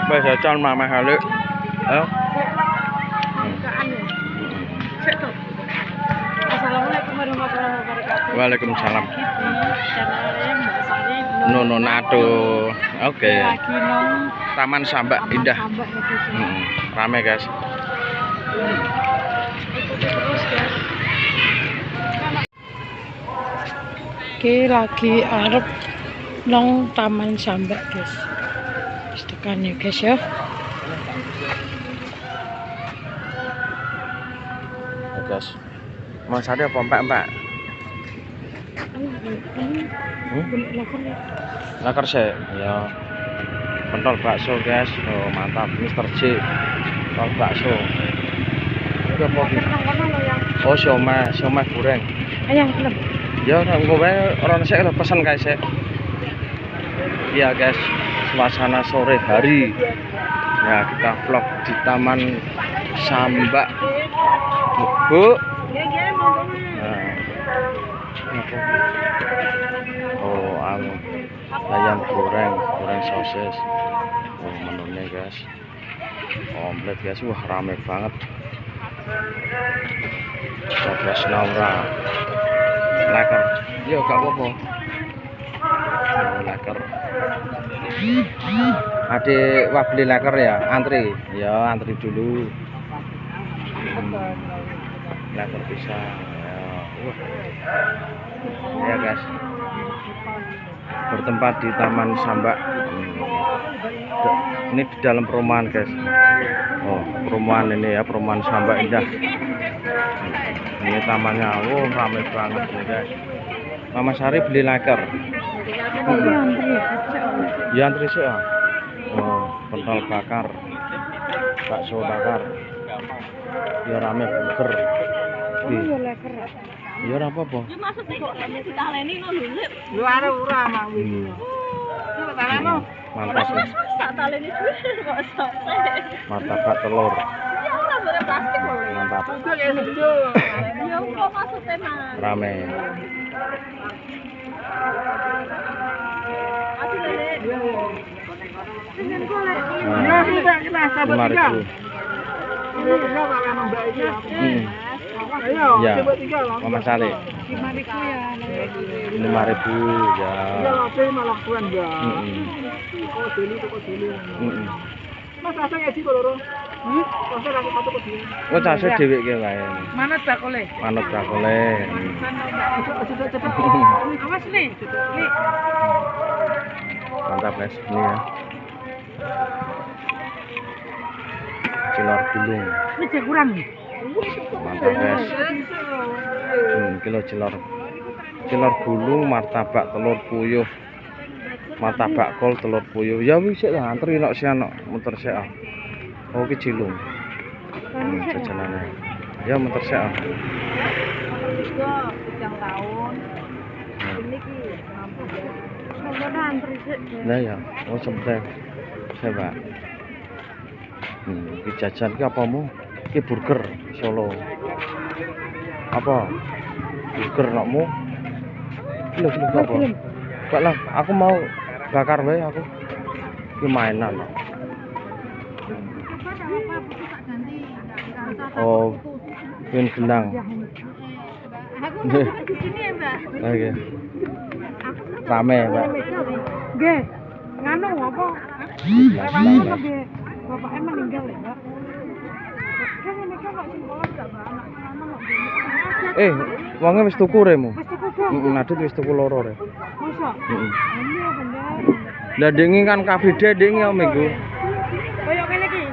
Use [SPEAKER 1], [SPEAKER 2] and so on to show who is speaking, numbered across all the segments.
[SPEAKER 1] Bây giờ cho mà hả lự. Đó.
[SPEAKER 2] Assalamualaikum warahmatullahi wabarakatuh.
[SPEAKER 1] Waalaikumsalam.
[SPEAKER 2] Channelnya Mbak Sari.
[SPEAKER 1] Nono Nado. Oke.
[SPEAKER 2] Lagi nong
[SPEAKER 1] Taman Sambak Indah.
[SPEAKER 2] Sambak ya guys.
[SPEAKER 1] Rame guys.
[SPEAKER 2] Ikuti terus guys. Oke, lagi arep nong Taman Sambak guys. Tekan ya guys ya.
[SPEAKER 1] Guys. Mau sadar apa mbak? Lakar sih, ya. Pentol bakso guys, oh mantap, Mr. J. Pentol bakso. Udah mau oh siomay goreng.
[SPEAKER 2] Ayang belum.
[SPEAKER 1] Ya gue orang saya pesan guys ya. Iya guys, suasana sore hari. Ya kita vlog di Taman Sambak. Bu. Oh, ayam goreng sosis. Oh, menunya guys. Komplit guys, wah rame banget. Coba Naura. Laker. Yo gak apa-apa. Laker. Adik wah beli laker ya, antri. Ya, antri dulu. Laker pisang. Ya guys, bertempat di Taman Sambak. Ini di dalam perumahan guys. Oh, perumahan ini ya, perumahan Sambak Indah. Ini tamannya, oh ramai banget nih guys. Mama Sari beli laker. Ya antri sih ya. Oh, pentol bakar, bakso bakar. Ya rame burger. Ya ora apa-apa.
[SPEAKER 2] Ya maksud kok ditaleni ngono lho.
[SPEAKER 3] Lu arep ora mau iki.
[SPEAKER 1] Mantap.
[SPEAKER 2] Tak taleni kok sampai.
[SPEAKER 1] Martabak telur.
[SPEAKER 2] Ya ora bare plastik lho.
[SPEAKER 1] Mantap.
[SPEAKER 2] Ya kok maksudnya Mas.
[SPEAKER 1] Rame.
[SPEAKER 2] Asli Lek. Dengan golek.
[SPEAKER 3] Ya sudah kita sabar tiga.
[SPEAKER 1] 5.000.
[SPEAKER 3] Ayo,
[SPEAKER 1] Ya.
[SPEAKER 3] coba tiga lah.
[SPEAKER 1] Mama Sari.
[SPEAKER 2] 5.000 ya.
[SPEAKER 1] 5.000 ya.
[SPEAKER 3] Ya lape malah kuan ya. Kok dulu. Mas asa ngaji kok loro. Asa aku satu kok dulu.
[SPEAKER 1] Oh, case dhewe ki wae.
[SPEAKER 2] Mana bakole?
[SPEAKER 1] Manut bakole.
[SPEAKER 3] Cepet.
[SPEAKER 2] Awas nih. Nih.
[SPEAKER 1] Mantap guys, ini ya. Cilor gulung.
[SPEAKER 2] Ini kurang.
[SPEAKER 1] Mantap guys. Kilo cilor gulung, martabak telur puyuh, martabak kol telur puyuh. Ya wis lah antri nok sian nok muter sik ah. Oh ki cilung. Jajanane. Ya muter sik ah.
[SPEAKER 2] Yang tahun. Ini ki mampu ya. Semoga antri sik.
[SPEAKER 1] Nah ya, oh sebentar. Coba. Ki jajan ki apa mu? Ki burger Solo. Apa? Burger nokmu? Lho apa? Kok lah, aku mau bakar wae aku. Ki mainan. Oh, pin gendang.
[SPEAKER 2] Aku di sini ya, Mbak.
[SPEAKER 1] Oke. Rame, Mbak.
[SPEAKER 2] Nggih. Nganu apa? Bapaknya meninggal ya, Mbak. Kan ini kan kok sekolah enggak anak
[SPEAKER 1] Wonge wis tuku remu.
[SPEAKER 2] Wis tuku dong.
[SPEAKER 1] Nadit wis tuku loro re.
[SPEAKER 2] Masa?
[SPEAKER 1] Heeh.
[SPEAKER 2] Ini ya bener.
[SPEAKER 1] Lah dengi kan kafide dengi ya minggu.
[SPEAKER 2] Kayak ngene iki.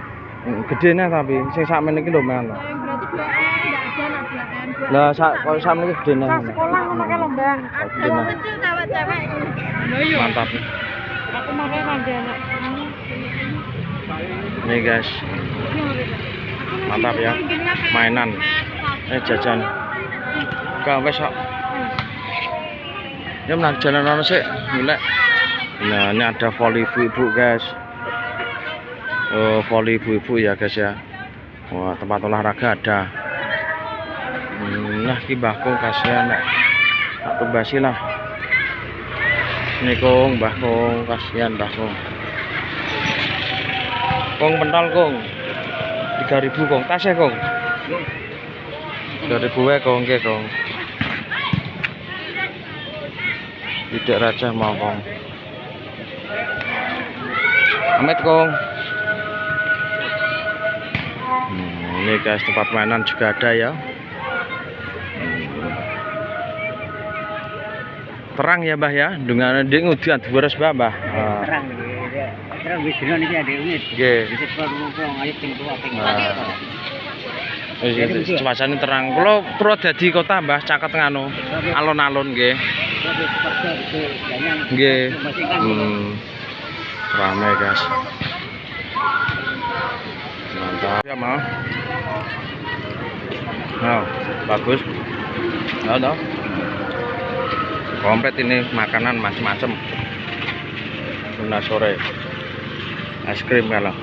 [SPEAKER 1] Gedene tapi sing sakmene iki lho men.
[SPEAKER 2] Berarti 2M enggak ada nak 2M.
[SPEAKER 1] Lah koyo sakmene iki gedene.
[SPEAKER 2] Pas sekolah ngono ke lombang.
[SPEAKER 1] Gedene.
[SPEAKER 2] Kecil cewek-cewek. Lho iya.
[SPEAKER 1] Mantap.
[SPEAKER 2] Aku make mangga anak.
[SPEAKER 1] Nih guys. Mantap ya. Mainan. Jajan. Gak wes kok. Ya menak jalan ono sik, golek. Nah, ini ada voli ibu-ibu, guys. Oh, voli ibu-ibu ya, guys ya. Wah, tempat olahraga ada. Nah, ki Mbah Kong kasihan nek. Tak tumbasi lah. Ini Kong, Mbah Kong, kasihan Mbah Kong. Kong pentol kong. 3.000 kong. Tasnya kong. 3.000 wae kong ke kong. Tidak raja mau kong. Amit kong. Ini guys tempat mainan juga ada ya. Terang ya Mbah ya, dengan dia ngudian beres Mbah.
[SPEAKER 3] Terang wis dino niki ada unit.
[SPEAKER 1] Nggih.
[SPEAKER 3] Wis perlu ayo ping tuwa ping.
[SPEAKER 1] Cuacane terang. Kula dadi kota Mbah caket nganu. Alun-alun nggih. Nggih. Rame guys. Mantap ya mau. Nah, bagus. Nah. Komplit ini makanan macam-macam. Tuna sore. Es krim kalau.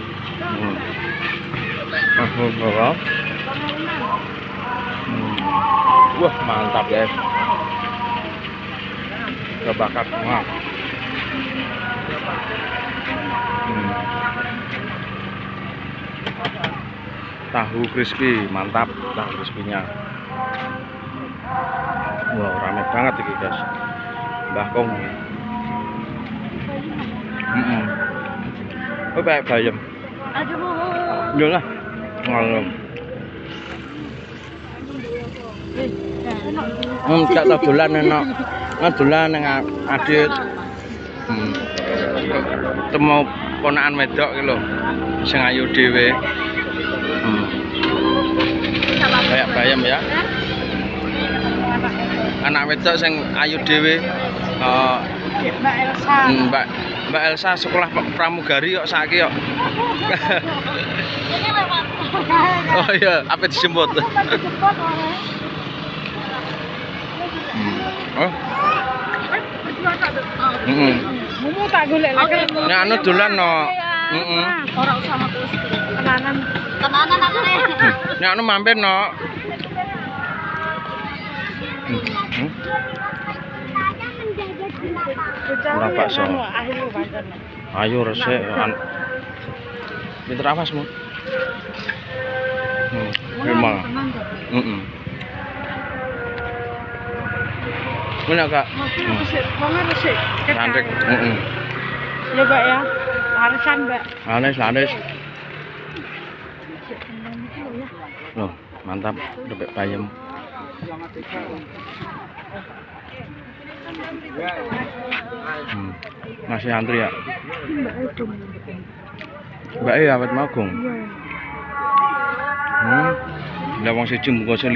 [SPEAKER 1] Wah, mantap guys. Kebakar semua. Tahu crispy, mantap tahu crispy-nya. Wow, rame banget ini guys. Mbah Kong. Oh, kayak bayam. Aduh. Lah. Ngalem. Cak tak dolan enak. Dolan nang adit. Temu ponakan wedok iki lho. Sing ayu dhewe. Kayak bayam ya. Anak wedok sing ayu dhewe.
[SPEAKER 2] Mbak Elsa.
[SPEAKER 1] Mbak Elsa sekolah pramugari kok saiki kok. Oh iya, apa disebut? Oh.
[SPEAKER 2] Mumu tak golek lagi.
[SPEAKER 1] Nek anu dolan no.
[SPEAKER 2] Ora usah aku tenanan. Tenanan aku nih.
[SPEAKER 1] Nek anu mampir no. Ora bakso. Ayo resik. Pinter awasmu. Memang. Mana Kak?
[SPEAKER 2] Resik.
[SPEAKER 1] Cantik.
[SPEAKER 2] Ya Mbak ya. Larisan Mbak.
[SPEAKER 1] Laris. Loh, mantap. Bebek bayam. Masih antri ya? Mbak awet magung. Lah wong siji mung 5.5.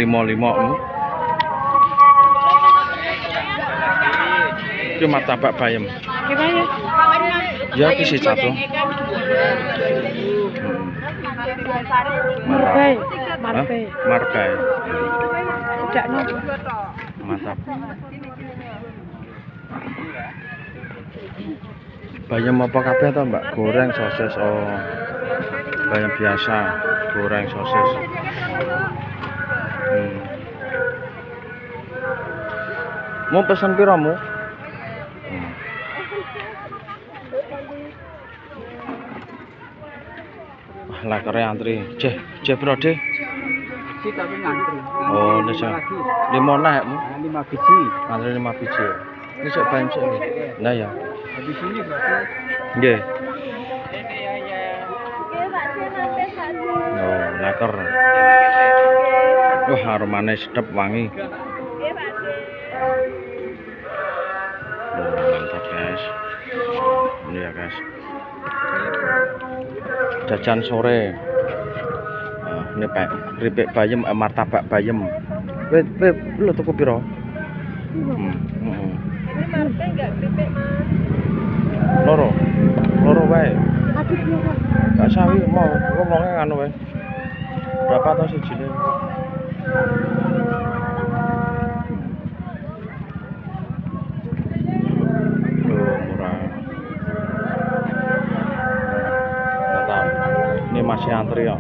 [SPEAKER 1] Itu martabak bayam.
[SPEAKER 2] Gimana?
[SPEAKER 1] Ya kisi satu. Marbai.
[SPEAKER 2] Tidak no.
[SPEAKER 1] Mantap. Bayam apa kabeh to, Mbak? Goreng sosis bayam biasa, goreng sosis. Mau pesan piro mu? Lah kare antri. Ceh piro, Deh?
[SPEAKER 3] Tapi ngantri.
[SPEAKER 1] Oh, nisa. 5 nekmu.
[SPEAKER 3] 5 biji.
[SPEAKER 1] Antri 5 biji. Ini sok bayam sik. Nah ya.
[SPEAKER 3] Habis ini berarti
[SPEAKER 1] Nggih. Oh, laker. Wah, aromane sedap wangi. Oh, mantap guys. Ini ya guys. Jajan sore. Ini keripik bayam, martabak bayam. Weh, lu tuku piro?
[SPEAKER 2] Martabak enggak keripik, Mas.
[SPEAKER 1] Loro wae.
[SPEAKER 2] Aduh,
[SPEAKER 1] Gak sawi mau ngomongnya nganu wae. Berapa tau sijine? Murah. Mantap. Ini masih antri ya.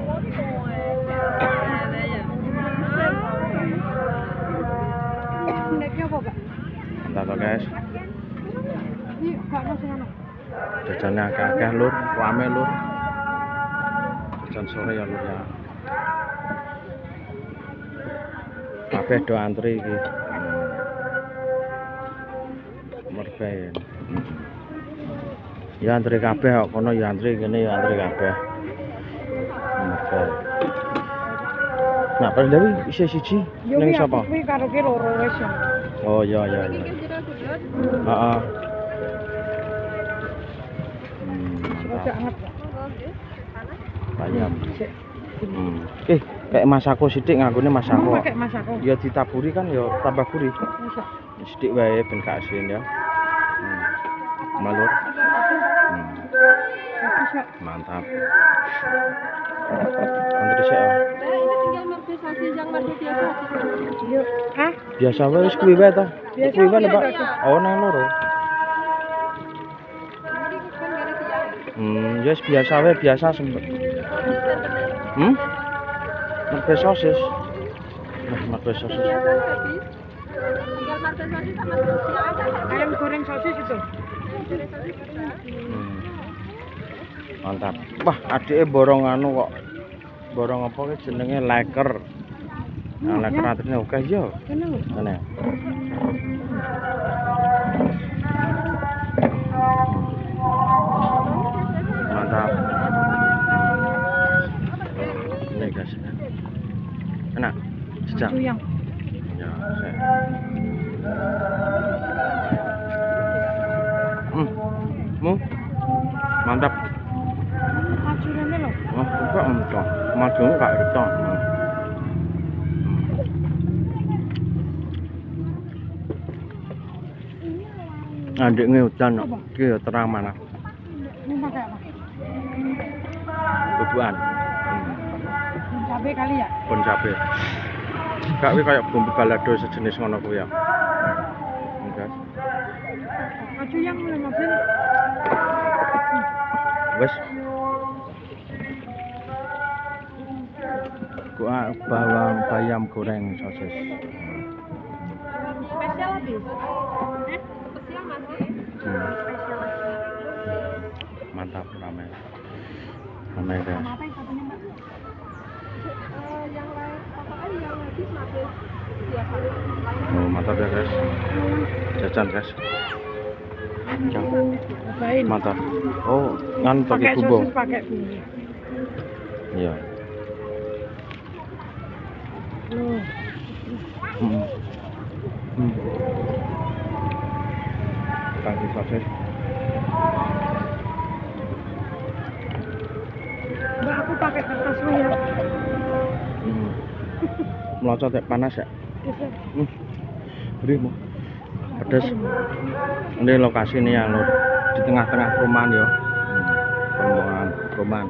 [SPEAKER 1] Mantap guys.
[SPEAKER 2] Ini gak masih ana.
[SPEAKER 1] Jajannya akeh lur, rame lur. jajan sore ya lur ya. Kabeh do antri iki. Merbain. Ya antri kabeh kok kono ya antri kene ya antri kabeh. Merbain. Nah, pas Dewi isih siji ning sapa?
[SPEAKER 2] Kuwi karo ki loro wis ya.
[SPEAKER 1] Oh iya. Heeh.
[SPEAKER 2] Rada anget.
[SPEAKER 1] Bayam. Kayak masako sithik nganggone masako.
[SPEAKER 2] Pakai masako.
[SPEAKER 1] Ya ditaburi kan ya tambah gurih.
[SPEAKER 2] Bisa.
[SPEAKER 1] Sithik wae ben gak asin ya. Malur.
[SPEAKER 2] Bisa.
[SPEAKER 1] Mantap. Antri sik ya.
[SPEAKER 2] Ini tinggal marke sosis yang marke biasa. Yuk. Hah?
[SPEAKER 1] Biasa wae wis kuwi wae ta.
[SPEAKER 2] Biasa
[SPEAKER 1] Kuwi wae,
[SPEAKER 2] ya,
[SPEAKER 1] Pak.
[SPEAKER 2] Kak.
[SPEAKER 1] Oh, nang loro. Yes biasa wae, biasa sempet. Marke sosis. Nah, marke sosis.
[SPEAKER 2] Tinggal marke sosis sama sosis. Ayam goreng sosis itu.
[SPEAKER 1] Mantap. Wah, adike borong anu kok. Borong apa ki jenenge leker. Nah, leker atrine oke yo.
[SPEAKER 2] Kenal.
[SPEAKER 1] Kene. Mantap. Ini guys. Enak. Jejak.
[SPEAKER 2] Cuyang.
[SPEAKER 1] Ya, saya. Mantap.
[SPEAKER 2] Acurane lho.
[SPEAKER 1] Oh, kok entok. Maju gak entok. Adiknya hujan, iki ya terang mana?
[SPEAKER 2] Ini pakai apa?
[SPEAKER 1] Bubuan.
[SPEAKER 2] Cabe kali ya?
[SPEAKER 1] Bon cabe. Gak kuwi kayak bumbu balado sejenis ngono kuwi ya. Guys.
[SPEAKER 2] Cuyang mulai mobil.
[SPEAKER 1] Wes. Gua bawang bayam goreng sosis.
[SPEAKER 2] Spesial habis. Spesial masih.
[SPEAKER 1] Mantap ramai. Ramai guys.
[SPEAKER 2] Apa yang katanya Mbak? Yang lain apakah yang habis masih biasa?
[SPEAKER 1] Oh, mantap ya guys. Jajan guys.
[SPEAKER 2] Cobain.
[SPEAKER 1] Mantap. Oh, ngan pakai
[SPEAKER 2] Pakai
[SPEAKER 1] bumbu.
[SPEAKER 2] sosis pakai bumbu.
[SPEAKER 1] Iya.
[SPEAKER 2] Loh.
[SPEAKER 1] Pakai sosis.
[SPEAKER 2] Mbak, aku pakai kertas ya.
[SPEAKER 1] Melocot ya panas ya.
[SPEAKER 2] Bisa.
[SPEAKER 1] Beri mau. Pedas. Ini lokasi nih ya lur. Di tengah-tengah perumahan ya. Perumahan.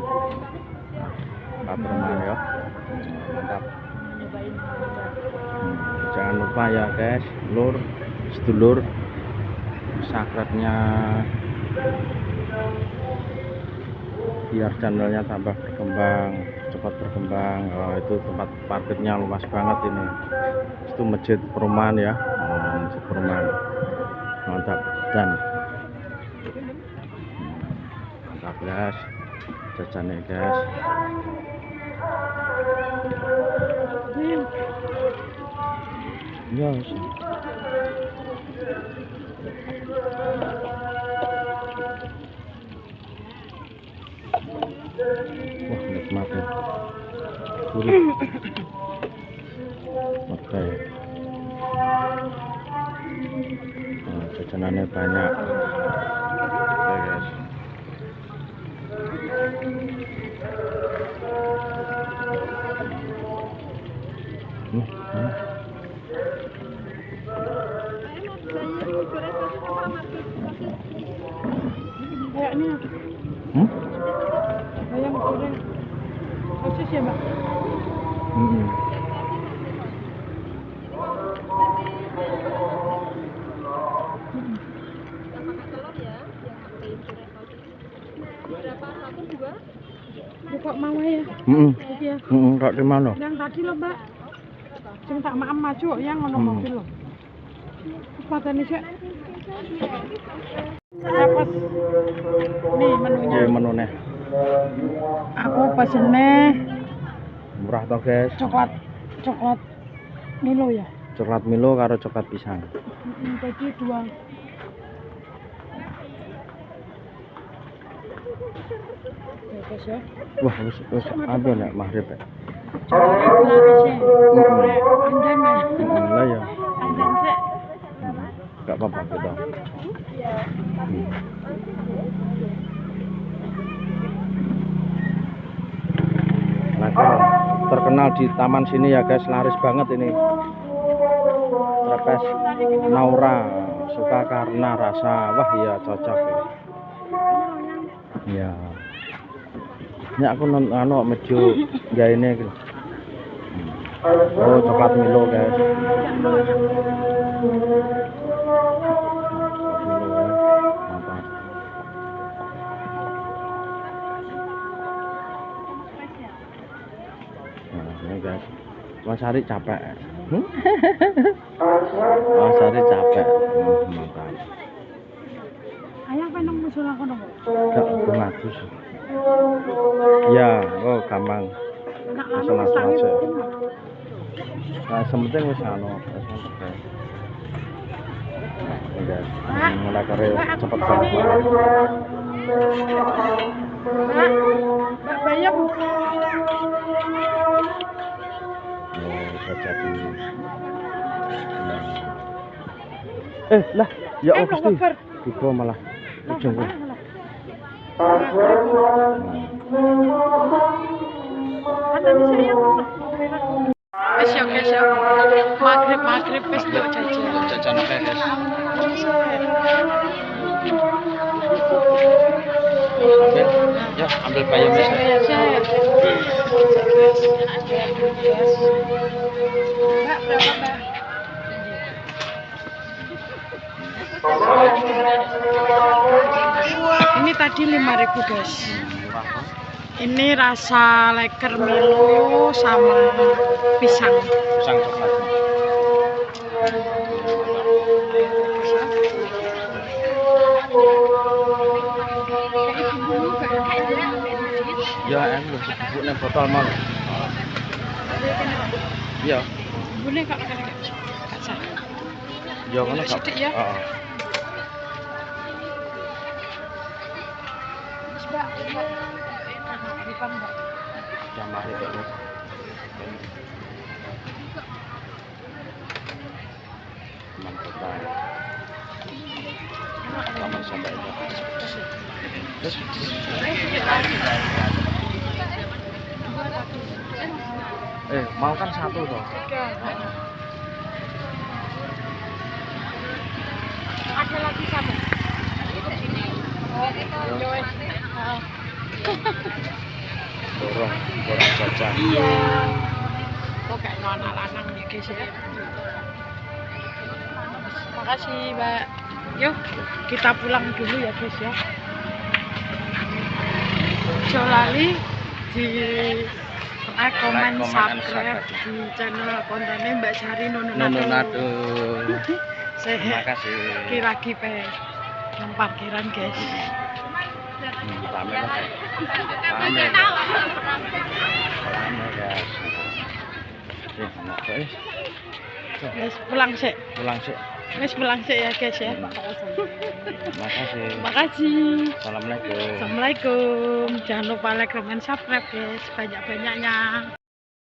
[SPEAKER 1] Nah, perumahan ya. Mantap. Jangan lupa ya guys, lur, sedulur, subscribe-nya biar channelnya tambah berkembang, cepat berkembang. Oh, itu tempat parkirnya luas banget ini. Itu masjid perumahan ya. Masjid perumahan. Mantap dan mantap guys. Jajannya guys. Ya, wah nikmat ya. Gurih. Oke. Nah, jajanannya banyak. Oke guys.
[SPEAKER 2] Kayaknya ayam goreng sosis ya Mbak? Kok mau ya? Iya.
[SPEAKER 1] Kok di mana?
[SPEAKER 2] Yang tadi loh Mbak. Sing tak maam maju yang ngono mobil loh. Patene sik. Dapat. Nih menunya.
[SPEAKER 1] Menunya.
[SPEAKER 2] Aku pesennya
[SPEAKER 1] Murah toh, guys.
[SPEAKER 2] coklat Milo ya.
[SPEAKER 1] Coklat Milo karo coklat pisang.
[SPEAKER 2] Jadi dua. Ya guys ya.
[SPEAKER 1] Wah, wis ambil nek maghrib ya.
[SPEAKER 2] Jolari gelarisnya. Andan ya.
[SPEAKER 1] Lah ya.
[SPEAKER 2] Andan sih.
[SPEAKER 1] Enggak apa-apa kita. Nah, terkenal di taman sini ya guys, laris banget ini. Trepes Naura suka karena rasa, wah ya cocok ya. Ini aku anu medio gaene iki. Oh, coklat Milo guys. Nah, guys. Mas Ari capek. Mas Ari capek. Mantap.
[SPEAKER 2] Ayah pengen musul aku dong.
[SPEAKER 1] Gak bagus. Ya, oh gampang. Langsung. Nah, sementing wis anu, wis selesai. Nah, guys. Mulai kare cepet banget.
[SPEAKER 2] Mbak Bayam.
[SPEAKER 1] Jadi. Lah, ya oh Gusti. Tiba malah ujung.
[SPEAKER 2] Wis ya guys ya. Maghrib wis nduk jajan.
[SPEAKER 1] Jajan akeh guys. Ya, ambil bayam ya.
[SPEAKER 2] Mbak, berapa Mbak? Ini tadi 5.000 guys. Ini rasa leker Milo sama pisang.
[SPEAKER 1] Pisang coklat. Ya, lho, bubuk nang botol mal. Iya.
[SPEAKER 2] Boleh Kak, gak sah.
[SPEAKER 1] Ya ngono Kak.
[SPEAKER 2] Sithik ya.
[SPEAKER 1] Heeh.
[SPEAKER 2] Mbak, Mbak.
[SPEAKER 1] Ya mari kok. Mantap banget. Taman sampai itu. Terus mau kan satu toh.
[SPEAKER 2] Ada lagi satu.
[SPEAKER 1] Borong jajan.
[SPEAKER 2] Iya. Kok kayak anak lanang ya guys ya. Makasih Mbak. Yuk kita pulang dulu ya guys ya. Jangan lali di komen, subscribe di channel kontennya Mbak Sari Nununado.
[SPEAKER 1] Terima kasih.
[SPEAKER 2] Lagi pe yang parkiran guys.
[SPEAKER 1] Rame guys.
[SPEAKER 2] Guys pulang sih. Guys pulang sih ya guys ya. Makasih.
[SPEAKER 1] Assalamualaikum.
[SPEAKER 2] Assalamualaikum. Jangan lupa like, comment, subscribe guys. Banyak-banyaknya.